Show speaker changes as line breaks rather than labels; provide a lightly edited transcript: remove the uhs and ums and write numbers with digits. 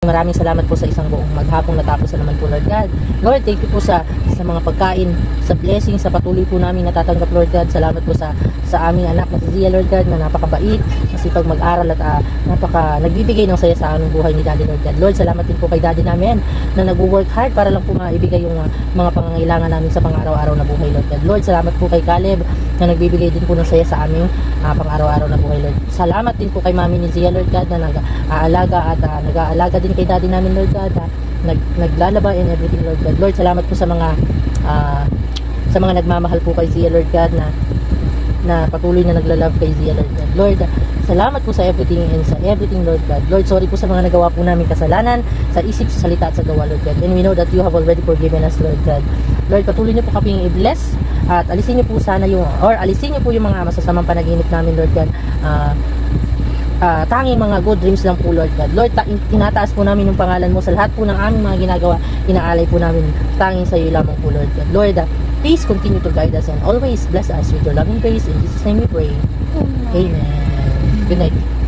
maraming salamat po sa isang buong maghapong natapos na naman po, Lord God. Lord, thank you po sa mga pagkain, sa blessing, sa patuloy po namin natatanggap, Lord God. Salamat po sa aming anak na si Zia, Lord God, na napakabait, masipag mag-aral at nagbibigay ng saya sa aming buhay ni Daddy, Lord God. Lord, salamat din po kay Daddy namin na nag-work hard para lang po maibigay yung mga pangangailangan namin sa pang-araw-araw na buhay, Lord God. Lord, salamat po kay Caleb na nagbibigay din po ng saya sa aming pang-araw-araw na buhay, Lord. Salamat din po kay Mami ni Zia, Lord God, na nag-aalaga at nag-aalaga din kay Daddy namin, Lord God, naglalaba and everything, Lord God. Lord, salamat po sa mga nagmamahal po kay Zia, Lord God, na patuloy na naglalove kay Zia, Lord God. Lord, salamat po sa everything and sa everything, Lord God. Lord, sorry po sa mga nagawa po namin kasalanan sa isip, sa salita at sa gawa, Lord God. And we know that you have already forgiven us, Lord God. Lord, patuloy niyo po kaming i-bless at alisin niyo po yung mga masasamang panaginip namin, Lord God. Tanging mga good dreams lang po, Lord God. Lord, tinataas po namin yung pangalan mo sa lahat po ng aming mga ginagawa. Inaalay po namin tanging sa iyo lamang po, Lord God. Lord, please continue to guide us and always bless us with your loving grace. In Jesus' name we pray. Amen. Good night.